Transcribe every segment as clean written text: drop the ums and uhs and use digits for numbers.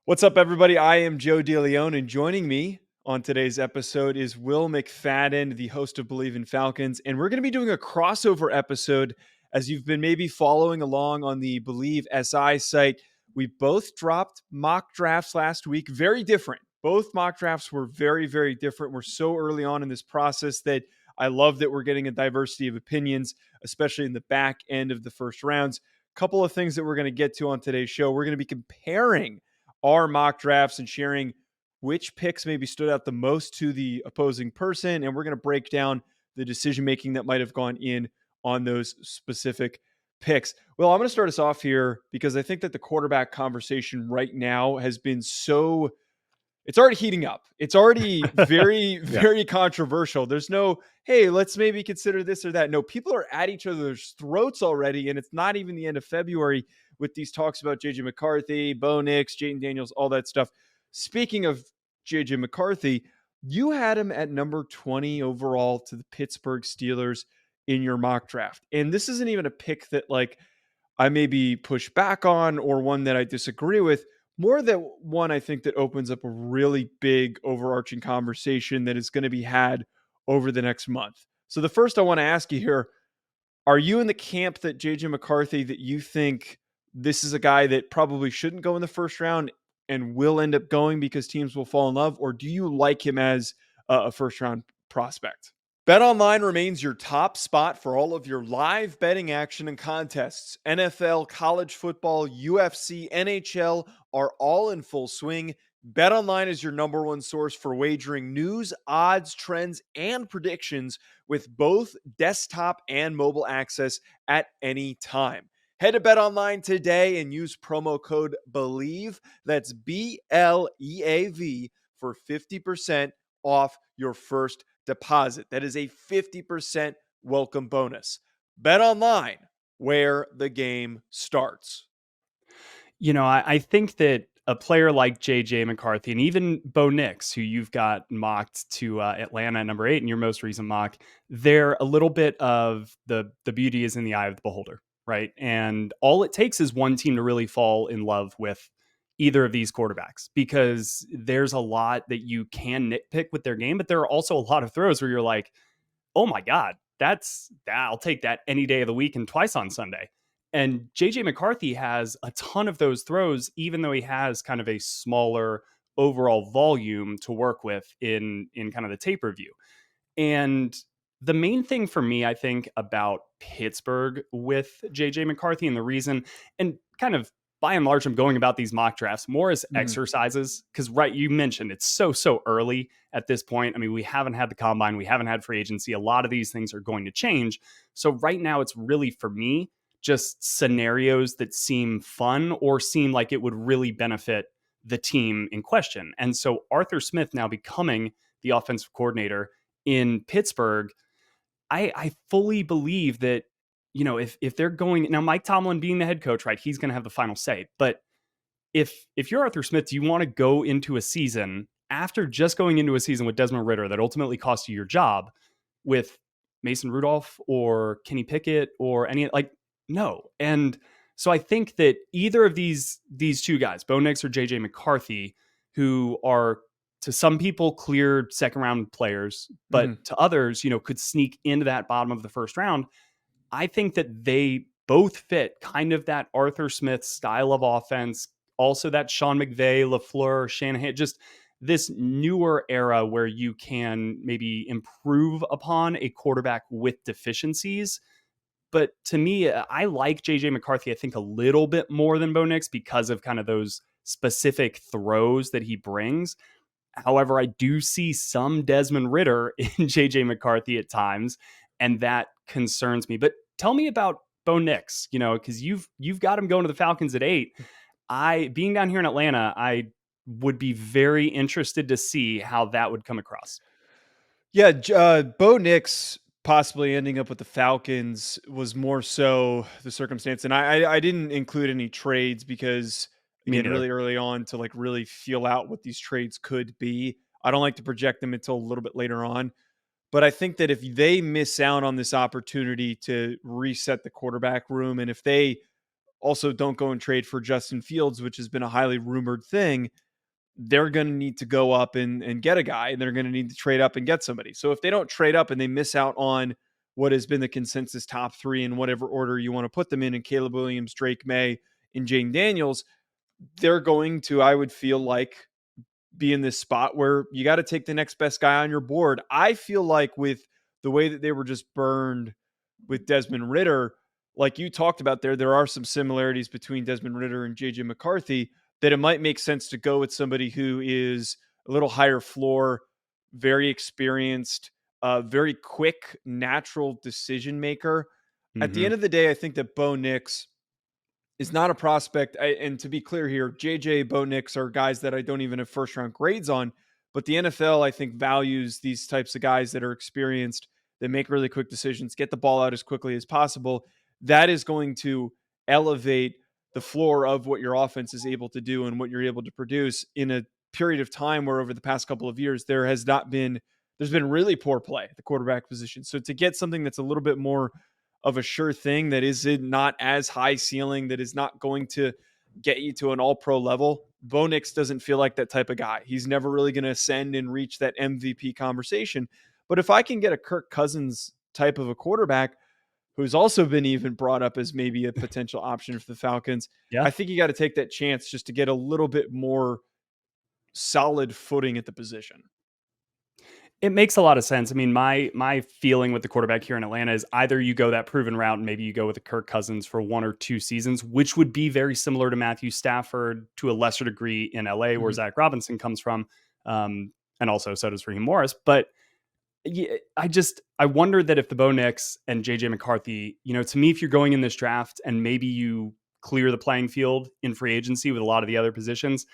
What's up, everybody? I am Joe DeLeone, and joining me on today's episode is Will McFadden, the host of Bleav in Falcons. And we're going to be doing a crossover episode. As you've been maybe following along on the Bleav SI site, we both dropped mock drafts last week. Very different. Both mock drafts were very, very different. We're so early on in this process that I love that we're getting a diversity of opinions, especially in the back end of the first rounds. Couple of things that we're going to get to on today's show. We're going to be comparing our mock drafts and sharing which picks maybe stood out the most to the opposing person. And we're going to break down the decision making that might have gone in on those specific picks. Well, I'm going to start us off here because I think that the quarterback conversation right now has been it's already heating up. It's already very, Yeah. very controversial. There's no, hey, let's maybe consider this or that. No, people are at each other's throats already, and it's not even the end of February with these talks about JJ McCarthy, Bo Nicks, Jaden Daniels, all that stuff. Speaking of JJ McCarthy, you had him at number 20 overall to the Pittsburgh Steelers in your mock draft. And this isn't even a pick that I maybe push back on or one that I disagree with. More than one, I think that opens up a really big overarching conversation that is going to be had over the next month. So the first I want to ask you here, are you in the camp that JJ McCarthy, that you think this is a guy that probably shouldn't go in the first round and will end up going because teams will fall in love? Or do you like him as a first round prospect? BetOnline remains your top spot for all of your live betting action and contests. NFL, college football, UFC, NHL are all in full swing. BetOnline is your number one source for wagering news, odds, trends, and predictions with both desktop and mobile access at any time. Head to BetOnline today and use promo code BLEAV, that's BLEAV, for 50% off your first deposit. That is a 50% welcome bonus. Bet online, where the game starts. I think that a player like JJ McCarthy and even Bo Nicks, who you've got mocked to Atlanta at number 8 in your most recent mock, they're a little bit of the beauty is in the eye of the beholder, right? And all it takes is one team to really fall in love with either of these quarterbacks, because there's a lot that you can nitpick with their game, but there are also a lot of throws where you're like, oh my God, I'll take that any day of the week and twice on Sunday. And JJ McCarthy has a ton of those throws, even though he has kind of a smaller overall volume to work with in kind of the tape review. And the main thing for me, I think, about Pittsburgh with JJ McCarthy, and the reason, and kind of by and large, I'm going about these mock drafts more as exercises, because right, you mentioned it's so early at this point. I mean, we haven't had the combine, we haven't had free agency. A lot of these things are going to change. So right now, it's really, for me, just scenarios that seem fun or seem like it would really benefit the team in question. And so Arthur Smith now becoming the offensive coordinator in Pittsburgh, I fully believe that, if they're going now, Mike Tomlin being the head coach, right, he's going to have the final say. But if you're Arthur Smith, do you want to go into a season after just going into a season with Desmond Ridder that ultimately cost you your job with Mason Rudolph or Kenny Pickett or any, like, no. And so I think that either of these two guys, Bo Nicks or JJ McCarthy, who are to some people cleared second round players, but to others, could sneak into that bottom of the first round. I think that they both fit kind of that Arthur Smith style of offense. Also that Sean McVay, LaFleur, Shanahan, just this newer era where you can maybe improve upon a quarterback with deficiencies. But to me, I like JJ McCarthy, I think, a little bit more than Bo Nicks because of kind of those specific throws that he brings. However, I do see some Desmond Ridder in JJ McCarthy at times, and that concerns me. But tell me about Bo Nicks, because you've got him going to the Falcons at 8. Being down here in Atlanta, I would be very interested to see how that would come across. Yeah, Bo Nicks possibly ending up with the Falcons was more so the circumstance, and I didn't include any trades because, Me again, neither. really early on to really feel out what these trades could be. I don't like to project them until a little bit later on, but I think that if they miss out on this opportunity to reset the quarterback room, and if they also don't go and trade for Justin Fields, which has been a highly rumored thing. They're going to need to go up and get a guy, and they're going to need to trade up and get somebody. So if they don't trade up and they miss out on what has been the consensus top three in whatever order you want to put them in Caleb Williams, Drake May, and Jane Daniels, they're going to, I would feel like, be in this spot where you got to take the next best guy on your board. I feel like with the way that they were just burned with Desmond Ridder, like you talked about there are some similarities between Desmond Ridder and JJ McCarthy, that it might make sense to go with somebody who is a little higher floor, very experienced, very quick, natural decision maker. At the Mm-hmm. end of the day, I think that Bo Nicks is not a prospect. And to be clear here, JJ, Bo Nicks are guys that I don't even have first round grades on. But the NFL, I think, values these types of guys that are experienced, that make really quick decisions, get the ball out as quickly as possible. That is going to elevate the floor of what your offense is able to do and what you're able to produce in a period of time where over the past couple of years, there's been really poor play at the quarterback position. So to get something that's a little bit more of a sure thing, that is not as high ceiling, that is not going to get you to an all pro level, Bo Nicks doesn't feel like that type of guy. He's never really going to ascend and reach that MVP conversation. But if I can get a Kirk Cousins type of a quarterback who's also been even brought up as maybe a potential option for the Falcons, Yeah. I think you got to take that chance just to get a little bit more solid footing at the position. It makes a lot of sense. I mean, my feeling with the quarterback here in Atlanta is either you go that proven route and maybe you go with a Kirk Cousins for 1 or 2 seasons, which would be very similar to Matthew Stafford to a lesser degree in LA, where Mm-hmm. Zach Robinson comes from, and also so does Raheem Morris. But yeah, I wonder that if the Bo Nicks and JJ McCarthy, to me, if you're going in this draft and maybe you clear the playing field in free agency with a lot of the other positions,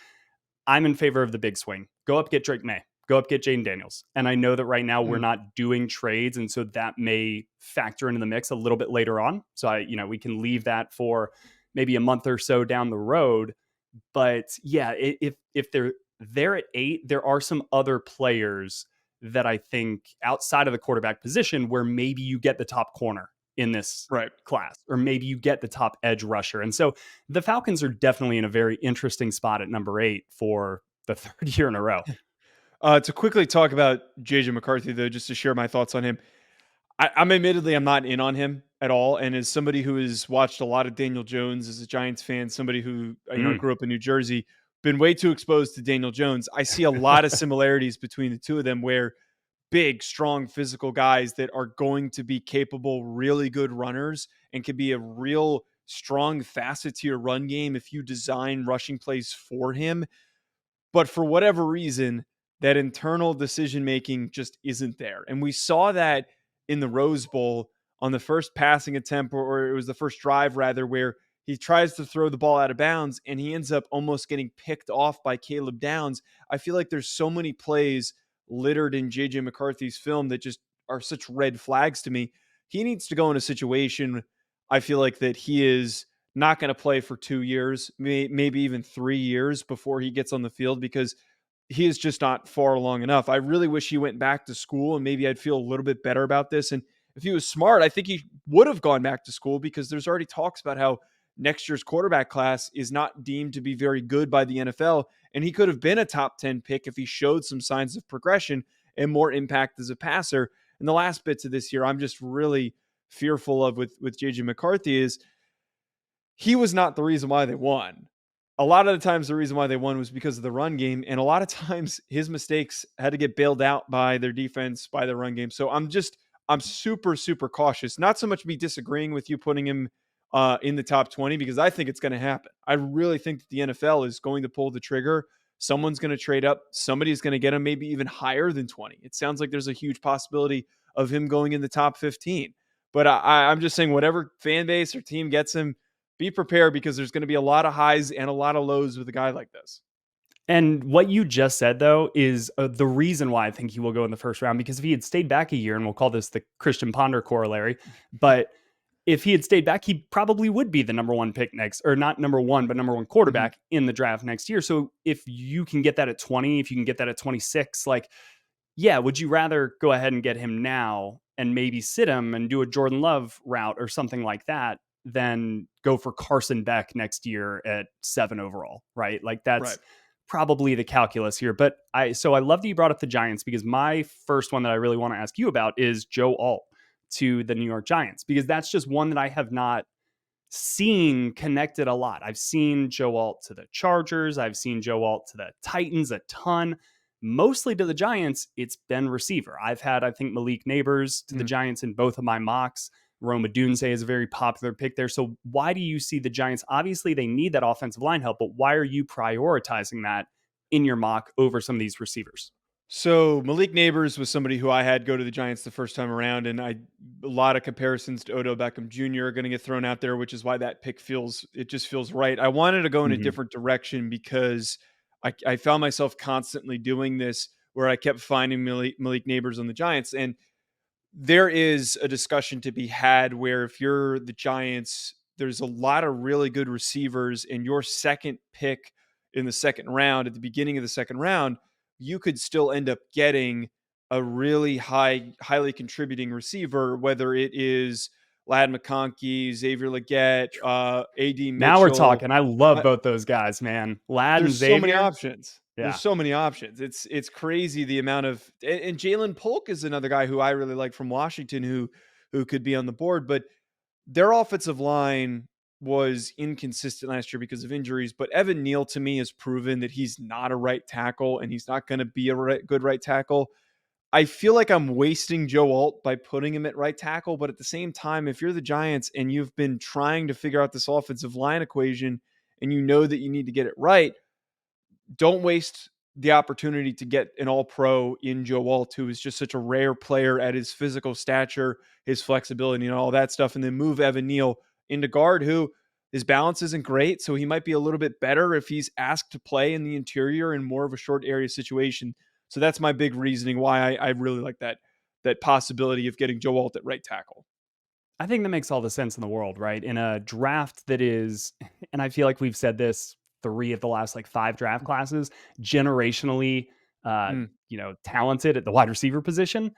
I'm in favor of the big swing. Go up, get Drake May. Go up, get Jaden Daniels. And I know that right now we're not doing trades, and so that may factor into the mix a little bit later on. So we can leave that for maybe a month or so down the road. But yeah, if they're there at 8, there are some other players that I think outside of the quarterback position where maybe you get the top corner in this Right. class, or maybe you get the top edge rusher. And so the Falcons are definitely in a very interesting spot at number 8 for the third year in a row. To quickly talk about JJ McCarthy, though, just to share my thoughts on him, I'm not in on him at all. And as somebody who has watched a lot of Daniel Jones as a Giants fan, somebody who Mm. grew up in New Jersey, been way too exposed to Daniel Jones, I see a lot of similarities between the two of them, where big, strong, physical guys that are going to be capable, really good runners, and can be a real strong facet to your run game if you design rushing plays for him. But for whatever reason, that internal decision making just isn't there. And we saw that in the Rose Bowl on the first passing attempt, or it was the first drive rather, where he tries to throw the ball out of bounds and he ends up almost getting picked off by Caleb Downs. I feel like there's so many plays littered in JJ McCarthy's film that just are such red flags to me. He needs to go in a situation, I feel like, that he is not going to play for 2 years, maybe even 3 years before he gets on the field, because he is just not far along enough. I really wish he went back to school, and maybe I'd feel a little bit better about this. And if he was smart, I think he would have gone back to school, because there's already talks about how next year's quarterback class is not deemed to be very good by the NFL. And he could have been a top 10 pick if he showed some signs of progression and more impact as a passer. And the last bits of this year, I'm just really fearful of with JJ McCarthy is he was not the reason why they won. A lot of the times, the reason why they won was because of the run game. And a lot of times his mistakes had to get bailed out by their defense, by the run game. So I'm super, super cautious. Not so much me disagreeing with you putting him in the top 20, because I think it's going to happen. I really think that the NFL is going to pull the trigger. Someone's going to trade up. Somebody's going to get him maybe even higher than 20. It sounds like there's a huge possibility of him going in the top 15. But I'm just saying, whatever fan base or team gets him, be prepared, because there's going to be a lot of highs and a lot of lows with a guy like this. And what you just said, though, is the reason why I think he will go in the first round, because if he had stayed back a year, and we'll call this the Christian Ponder corollary, but if he had stayed back, he probably would be the number 1 pick next, or not number 1, but number 1 quarterback in the draft next year. So if you can get that at 20, if you can get that at 26, like, yeah, would you rather go ahead and get him now and maybe sit him and do a Jordan Love route or something like that? than go for Carson Beck next year at 7 overall, right? Like Right. that's probably the calculus here. But I love that you brought up the Giants, because my first one that I really want to ask you about is Joe Alt to the New York Giants, because that's just one that I have not seen connected a lot. I've seen Joe Alt to the Chargers. I've seen Joe Alt to the Titans a ton. Mostly to the Giants, it's been receiver. I've had, I think, Malik Neighbors to the Giants in both of my mocks. Rome Odunze is a very popular pick there. So why do you see the Giants? Obviously, they need that offensive line help, but why are you prioritizing that in your mock over some of these receivers? So Malik Neighbors was somebody who I had go to the Giants the first time around, and a lot of comparisons to Odell Beckham Jr. are going to get thrown out there, which is why that pick just feels right. I wanted to go in a different direction because I found myself constantly doing this, where I kept finding Malik Neighbors on the Giants, and there is a discussion to be had where if you're the Giants, there's a lot of really good receivers, and your second pick in the second round, at the beginning of the second round, you could still end up getting a really highly contributing receiver, whether it is Lad McConkey, Xavier Legette, AD Now we're Mitchell. talking. I love Uh, both those guys, man. Lad and there's so many Xavier. options. There's Yeah. so many options. It's crazy the amount of, and Jalen Polk is another guy who I really like from Washington who could be on the board, but their offensive line was inconsistent last year because of injuries. But Evan Neal to me has proven that he's not a right tackle, and he's not going to be a good right tackle. I feel like I'm wasting Joe Alt by putting him at right tackle, but at the same time, if you're the Giants and you've been trying to figure out this offensive line equation and you know that you need to get it right, don't waste the opportunity to get an all-pro in Joe Alt, who is just such a rare player at his physical stature, his flexibility, and all that stuff, and then move Evan Neal into guard, who his balance isn't great, so he might be a little bit better if he's asked to play in the interior in more of a short area situation. So that's my big reasoning why I really like that possibility of getting Joe Alt at right tackle. I think that makes all the sense in the world, right? In a draft that is, and I feel like we've said this 3 of the last like 5 draft classes, generationally, Mm, talented at the wide receiver position.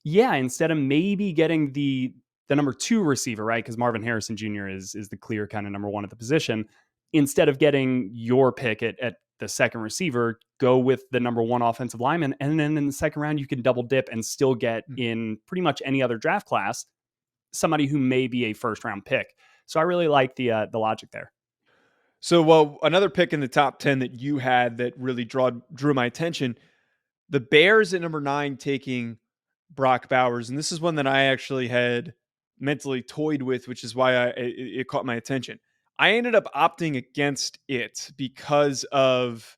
Yeah, instead of maybe getting the number 2 receiver, right? Because Marvin Harrison Jr. is the clear kind of number 1 at the position. Instead of getting your pick at the second receiver, go with the number 1 offensive lineman, and then in the second round you can double dip and still get mm. in pretty much any other draft class somebody who may be a first round pick. So I really like the logic there. So, well, another pick in the top 10 that you had that really drew my attention, the Bears at number 9 taking Brock Bowers, and this is one that I actually had mentally toyed with, which is why it caught my attention. I ended up opting against it because of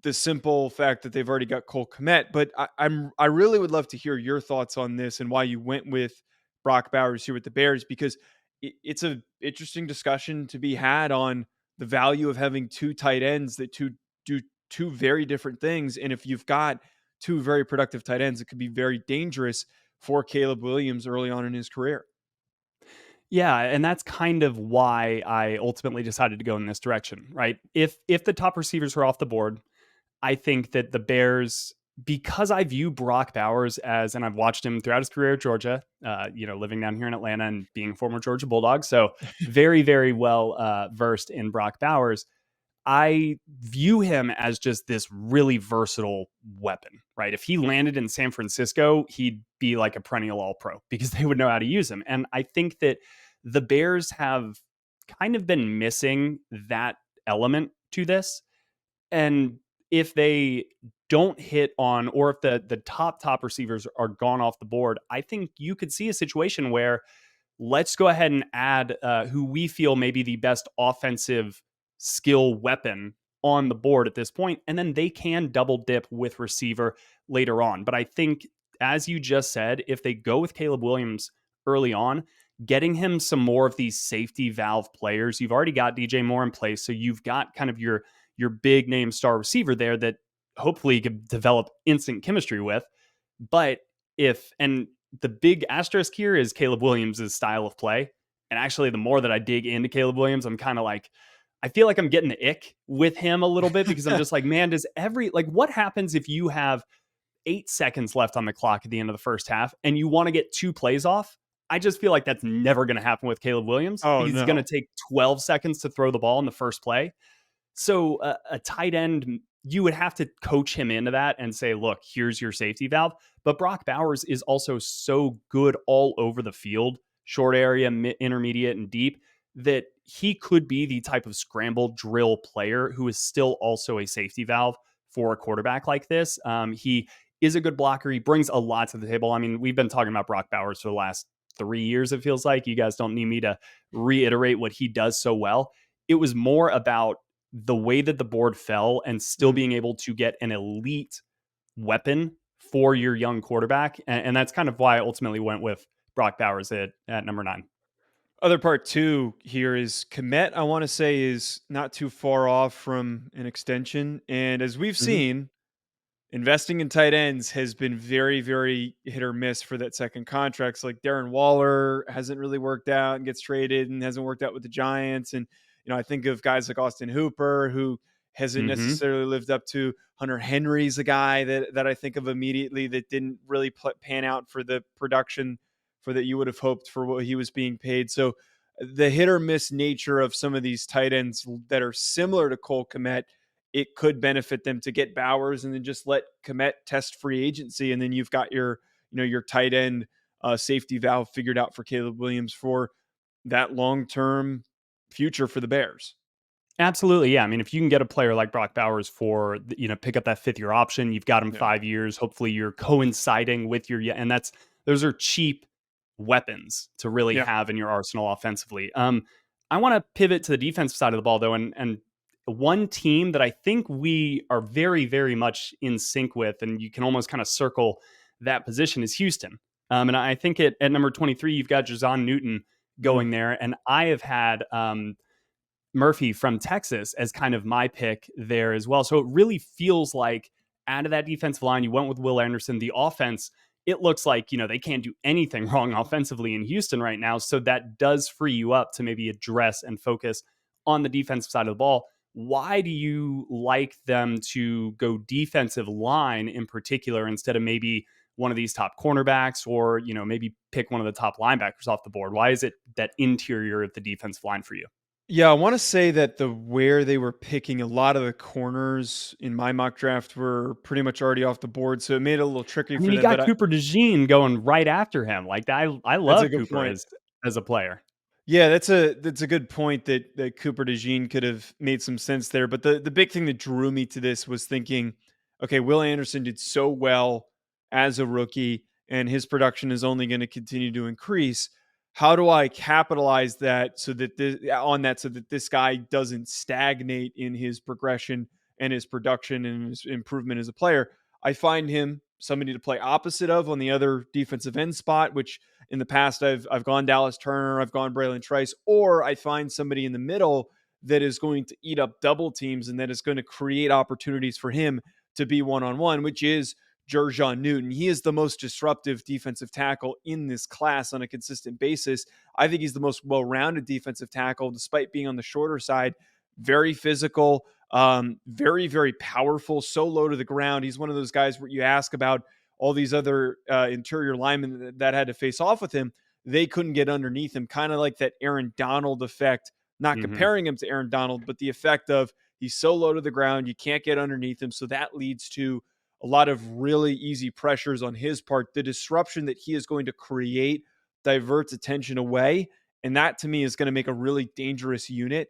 the simple fact that they've already got Cole Kmet. But I really would love to hear your thoughts on this and why you went with Brock Bowers here with the Bears, because it's a interesting discussion to be had on the value of having 2 tight ends that do 2 very different things. And if you've got 2 very productive tight ends, it could be very dangerous for Caleb Williams early on in his career. Yeah, and that's kind of why I ultimately decided to go in this direction, right? If the top receivers are off the board, I think that the Bears, because I view Brock Bowers as, and I've watched him throughout his career at Georgia, living down here in Atlanta and being a former Georgia Bulldog, so very, very well versed in Brock Bowers. I view him as just this really versatile weapon, right? If he landed in San Francisco, he'd be like a perennial all pro because they would know how to use him. And I think that the Bears have kind of been missing that element to this. And if they don't hit on, or if the top receivers are gone off the board, I think you could see a situation where let's go ahead and add who we feel may be the best offensive skill weapon on the board at this point, and then they can double dip with receiver later on. But I think, as you just said, if they go with Caleb Williams early on, getting him some more of these safety valve players, you've already got DJ Moore in place, so you've got kind of your big name star receiver there that hopefully you could develop instant chemistry with. But if, and the big asterisk here is Caleb Williams' style of play. And actually, the more that I dig into Caleb Williams, I'm kind of like, I feel like I'm getting the ick with him a little bit, because I'm just like, man, what happens if you have 8 seconds left on the clock at the end of the first half and you want to get 2 plays off? I just feel like that's never going to happen with Caleb Williams Oh because he's going to no. take 12 seconds to throw the ball in the first play. So a tight end, you would have to coach him into that and say, look, here's your safety valve. But Brock Bowers is also so good all over the field, short area, intermediate, and deep, that he could be the type of scramble drill player who is still also a safety valve for a quarterback like this. He is a good blocker. He brings a lot to the table. I mean, we've been talking about Brock Bowers for the last 3 years, it feels like. You guys don't need me to reiterate what he does so well. It was more about the way that the board fell and still being able to get an elite weapon for your young quarterback. And that's kind of why I ultimately went with Brock Bowers at number 9. Other part two here is Kmet, I want to say, is not too far off from an extension. And as we've Mm-hmm. seen, investing in tight ends has been very, very hit or miss for that second contracts. Like Darren Waller hasn't really worked out and gets traded and hasn't worked out with the Giants. And, I think of guys like Austin Hooper, who hasn't Mm-hmm. necessarily lived up to. Hunter Henry's a guy that I think of immediately that didn't really pan out for the production for that you would have hoped for what he was being paid. So the hit or miss nature of some of these tight ends that are similar to Cole Kmet, it could benefit them to get Bowers and then just let Kmet test free agency. And then you've got your tight end safety valve figured out for Caleb Williams for that long-term future for the Bears. Absolutely. Yeah. I mean, if you can get a player like Brock Bowers for, pick up that 5th-year option, you've got him Yeah. 5 years. Hopefully you're coinciding with and those are cheap weapons to really Yeah. have in your arsenal offensively. I want to pivot to the defensive side of the ball though. And one team that I think we are very, very much in sync with, and you can almost kind of circle that position, is Houston. And I think at number 23, you've got Jazon Newton Mm. going there. And I have had, Murphy from Texas as kind of my pick there as well. So it really feels like out of that defensive line, you went with Will Anderson. The offense, it looks like, they can't do anything wrong offensively in Houston right now. So that does free you up to maybe address and focus on the defensive side of the ball. Why do you like them to go defensive line in particular instead of maybe one of these top cornerbacks or, maybe pick one of the top linebackers off the board? Why is it that interior of the defensive line for you? Yeah, I want to say that where they were picking a lot of the corners in my mock draft were pretty much already off the board, so it made it a little tricky I mean, for you them. got But Cooper DeJean going right after him. Like I that's a love good Cooper point. as a player. Yeah, that's a good point that Cooper DeJean could have made some sense there. But the big thing that drew me to this was thinking, okay, Will Anderson did so well as a rookie, and his production is only going to continue to increase. How do I capitalize that so that this guy doesn't stagnate in his progression and his production and his improvement as a player? I find him somebody to play opposite of on the other defensive end spot, which in the past I've gone Dallas Turner, I've gone Braylon Trice, or I find somebody in the middle that is going to eat up double teams and that is going to create opportunities for him to be one-on-one, which is Jer'Jon Newton. He is the most disruptive defensive tackle in this class on a consistent basis. I think he's the most well-rounded defensive tackle, despite being on the shorter side. Very physical, very, very powerful, so low to the ground. He's one of those guys where you ask about all these other interior linemen that had to face off with him. They couldn't get underneath him, kind of like that Aaron Donald effect. Not Mm-hmm. comparing him to Aaron Donald, but the effect of he's so low to the ground, you can't get underneath him. So that leads to a lot of really easy pressures on his part. The disruption that he is going to create diverts attention away. And that to me is going to make a really dangerous unit.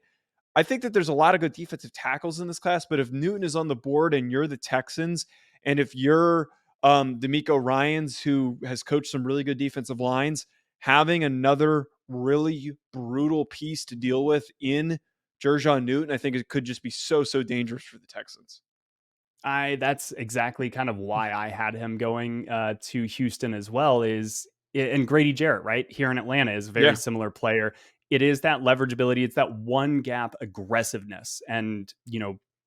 I think that there's a lot of good defensive tackles in this class, but if Newton is on the board and you're the Texans, and if you're D'Amico Ryans, who has coached some really good defensive lines, having another really brutal piece to deal with in Jer'Jon Newton, I think it could just be so, so dangerous for the Texans. That's exactly kind of why I had him going to Houston as well. And Grady Jarrett, right here in Atlanta, is a very Yeah. similar player. It is that leverageability. It's that one gap aggressiveness, and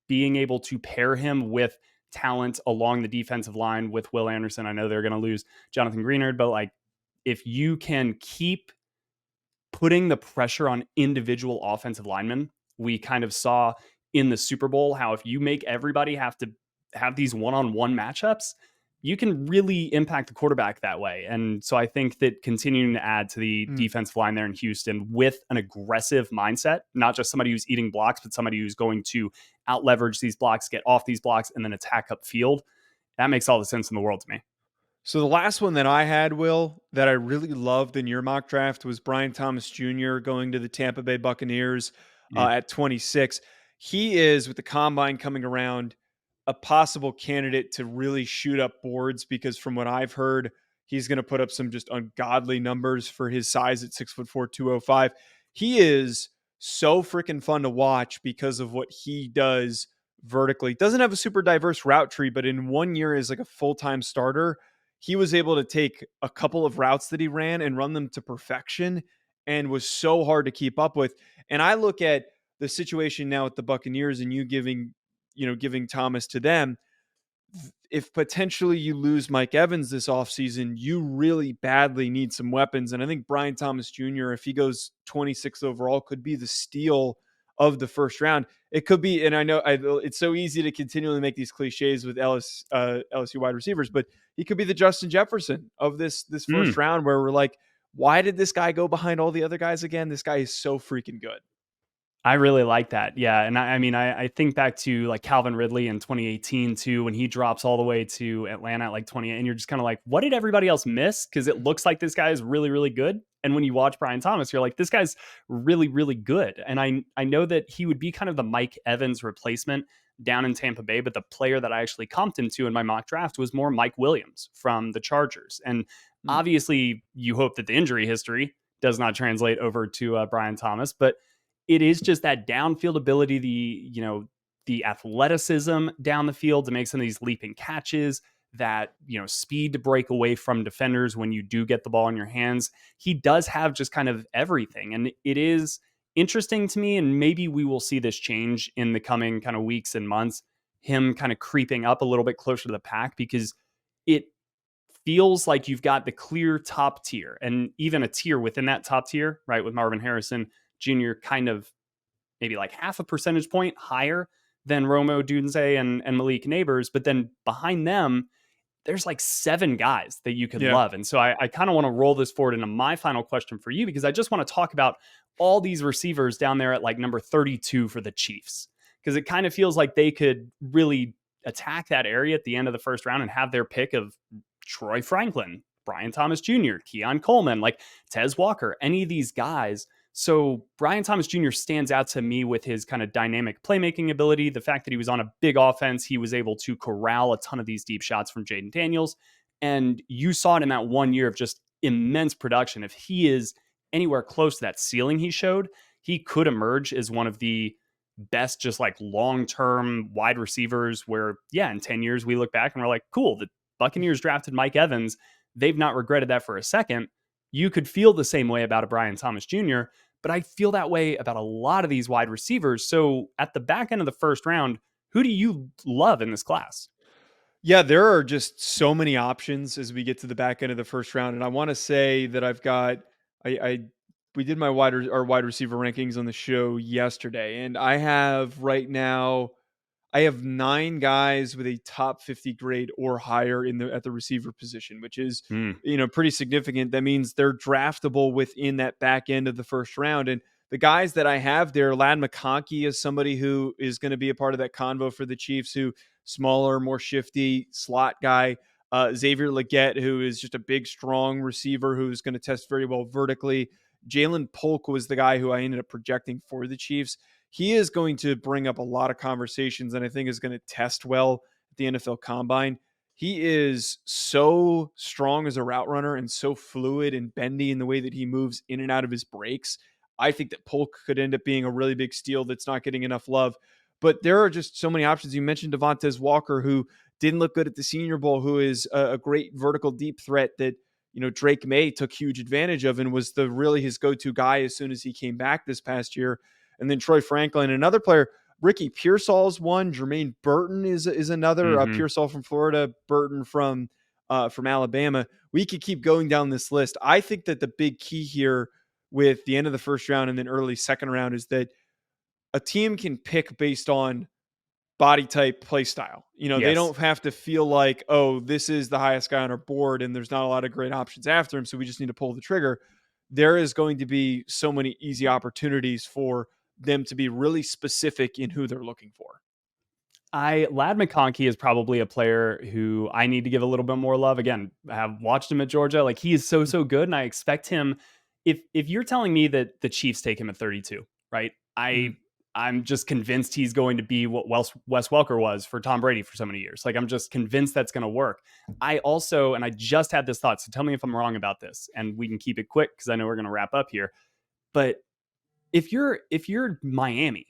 being able to pair him with talent along the defensive line with Will Anderson. I know they're going to lose Jonathan Greenard, but like if you can keep putting the pressure on individual offensive linemen, we kind of saw in the Super Bowl how if you make everybody have to have these one-on-one matchups, you can really impact the quarterback that way. And so I think that continuing to add to the defensive line there in Houston with an aggressive mindset, not just somebody who's eating blocks, but somebody who's going to out leverage these blocks, get off these blocks, and then attack upfield, that makes all the sense in the world to me. So the last one that I had, Will, that I really loved in your mock draft was Brian Thomas Jr. going to the Tampa Bay Buccaneers at 26. He is, with the combine coming around, a possible candidate to really shoot up boards because from what I've heard, he's going to put up some just ungodly numbers for his size at 6'4", 205. He is so freaking fun to watch because of what he does vertically. Doesn't have a super diverse route tree, but in 1 year as like a full-time starter, he was able to take a couple of routes that he ran and run them to perfection and was so hard to keep up with. And I look at the situation now with the Buccaneers and you giving Thomas to them. If potentially you lose Mike Evans this offseason, you really badly need some weapons. And I think Brian Thomas Jr., if he goes 26 overall, could be the steal of the first round. It could be, and I know it's so easy to continually make these cliches with LSU wide receivers, but he could be the Justin Jefferson of this first round where we're like, why did this guy go behind all the other guys again? This guy is so freaking good. I really like that. Yeah. And I mean, I think back to like Calvin Ridley in 2018 too, when he drops all the way to Atlanta at like 28, and you're just kind of like, what did everybody else miss? Because it looks like this guy is really, really good. And when you watch Brian Thomas, you're like, this guy's really, really good. And I know that he would be kind of the Mike Evans replacement down in Tampa Bay, but the player that I actually comped him to in my mock draft was more Mike Williams from the Chargers. And obviously you hope that the injury history does not translate over to Brian Thomas, but it is just that downfield ability, the athleticism down the field to make some of these leaping catches, that, speed to break away from defenders when you do get the ball in your hands. He does have just kind of everything. And it is interesting to me. And maybe we will see this change in the coming kind of weeks and months, him kind of creeping up a little bit closer to the pack, because it feels like you've got the clear top tier and even a tier within that top tier, right? With Marvin Harrison Jr. kind of maybe like half a percentage point higher than Romo Dunze and Malik Neighbors. But then behind them, there's like 7 guys that you could love. And so I kind of want to roll this forward into my final question for you, because I just want to talk about all these receivers down there at like number 32 for the Chiefs, because it kind of feels like they could really attack that area at the end of the first round and have their pick of Troy Franklin, Brian Thomas Jr., Keon Coleman, like Tez Walker, any of these guys. So Brian Thomas Jr. stands out to me with his kind of dynamic playmaking ability, the fact that he was on a big offense, he was able to corral a ton of these deep shots from Jaden Daniels. And you saw it in that 1 year of just immense production. If he is anywhere close to that ceiling he showed, he could emerge as one of the best, just like long-term wide receivers where, yeah, in 10 years we look back and we're like, cool, the Buccaneers drafted Mike Evans. They've not regretted that for a second. You could feel the same way about a Brian Thomas Jr., but I feel that way about a lot of these wide receivers. So at the back end of the first round, who do you love in this class? Yeah, there are just so many options as we get to the back end of the first round. And I want to say that we did our wide receiver rankings on the show yesterday. And I have right now, I have 9 guys with a top 50 grade or higher at the receiver position, which is, pretty significant. That means they're draftable within that back end of the first round. And the guys that I have there, Ladd McConkey is somebody who is going to be a part of that convo for the Chiefs, who smaller, more shifty slot guy. Xavier Legette, who is just a big, strong receiver who's going to test very well vertically. Jalen Polk was the guy who I ended up projecting for the Chiefs. He is going to bring up a lot of conversations and I think is going to test well at the NFL Combine. He is so strong as a route runner and so fluid and bendy in the way that he moves in and out of his breaks. I think that Polk could end up being a really big steal that's not getting enough love. But there are just so many options. You mentioned Devontae Walker, who didn't look good at the Senior Bowl, who is a great vertical deep threat that Drake May took huge advantage of and was really his go-to guy as soon as he came back this past year. And then Troy Franklin, another player. Ricky Pearsall's one. Jermaine Burton is another. Pearsall from Florida, Burton from Alabama. We could keep going down this list. I think that the big key here with the end of the first round and then early second round is that a team can pick based on body type play style. They Yes. don't have to feel like, oh, this is the highest guy on our board and there's not a lot of great options after him, so we just need to pull the trigger. There is going to be so many easy opportunities for them to be really specific in who they're looking for. Lad McConkey is probably a player who I need to give a little bit more love. Again, I have watched him at Georgia. Like, he is so good, and I expect him. If you're telling me that the Chiefs take him at 32, right? Mhm. I'm just convinced he's going to be what Wes Welker was for Tom Brady for so many years. Like, I'm just convinced that's going to work. I also, and I just had this thought, so tell me if I'm wrong about this, and we can keep it quick because I know we're going to wrap up here. But if you're Miami,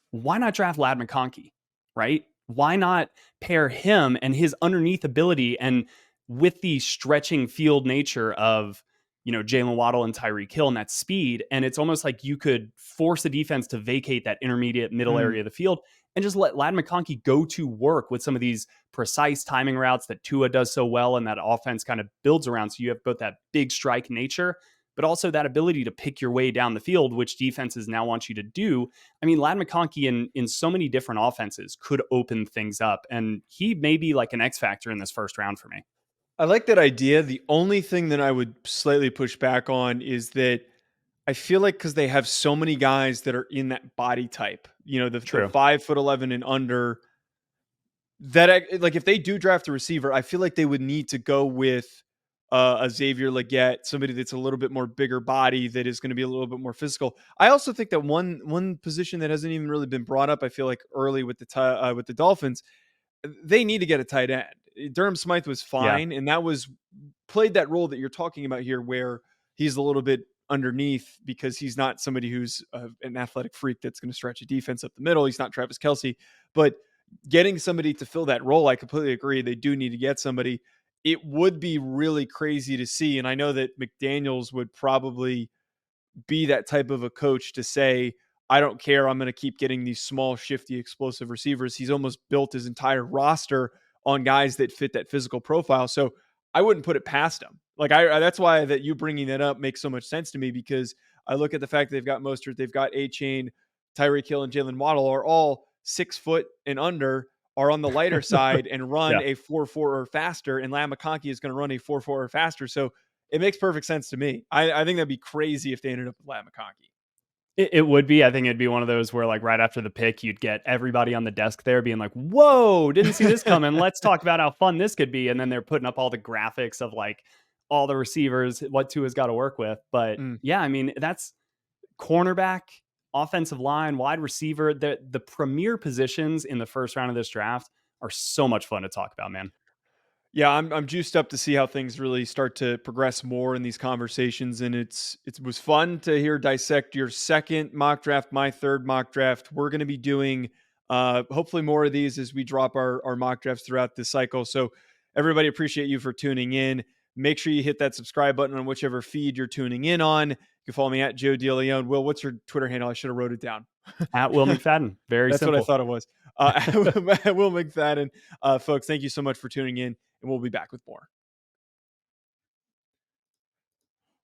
why not draft Lad McConkey, right? Why not pair him and his underneath ability and with the stretching field nature of, Jalen Waddle and Tyreek Hill and that speed? And it's almost like you could force the defense to vacate that intermediate middle Mm. area of the field and just let Lad McConkey go to work with some of these precise timing routes that Tua does so well and that offense kind of builds around. So you have both that big strike nature, but also that ability to pick your way down the field, which defenses now want you to do. I mean, Lad McConkey in so many different offenses could open things up, and he may be like an X factor in this first round for me. I like that idea. The only thing that I would slightly push back on is that I feel like because they have so many guys that are in that body type, the True. 5'11" and under, that like if they do draft a receiver, I feel like they would need to go with a Xavier Legette, somebody that's a little bit more bigger body, that is going to be a little bit more physical. I also think that one position that hasn't even really been brought up, I feel like early with the Dolphins, they need to get a tight end. Durham Smythe was Yeah. fine, and that was played that role that you're talking about here, where he's a little bit underneath because he's not somebody who's an athletic freak that's going to stretch a defense up the middle. He's not Travis Kelce, but getting somebody to fill that role, I completely agree. They do need to get somebody. It would be really crazy to see, and I know that McDaniels would probably be that type of a coach to say, I don't care. I'm going to keep getting these small, shifty, explosive receivers. He's almost built his entire roster on guys that fit that physical profile. So I wouldn't put it past him. Like that's why that you bringing that up makes so much sense to me, because I look at the fact that they've got Mostert, they've got A-Chain, Tyreek Hill, and Jalen Waddle are all 6 foot and under, are on the lighter side and run Yeah. a 4.4 or faster, and Lam McConkey is going to run a 4.4 or faster. So it makes perfect sense to me. I think that'd be crazy if they ended up with Lam McConkey. It would be. I think it'd be one of those where, like, right after the pick, you'd get everybody on the desk there being like, whoa, didn't see this coming. Let's talk about how fun this could be. And then they're putting up all the graphics of like all the receivers, what Tua's got to work with. But Mm. yeah, I mean, that's cornerback, offensive line, wide receiver. The premier positions in the first round of this draft are so much fun to talk about, man. Yeah, I'm juiced up to see how things really start to progress more in these conversations, and it was fun to hear dissect your second mock draft, my third mock draft. We're going to be doing hopefully more of these as we drop our mock drafts throughout this cycle. So everybody, appreciate you for tuning in. Make sure you hit that subscribe button on whichever feed you're tuning in on. You can follow me at Joe DeLeone. Will, what's your Twitter handle? I should have wrote it down. At Will McFadden. Very That's what I simple. thought it was. Will McFadden. Folks, thank you so much for tuning in, and we'll be back with more.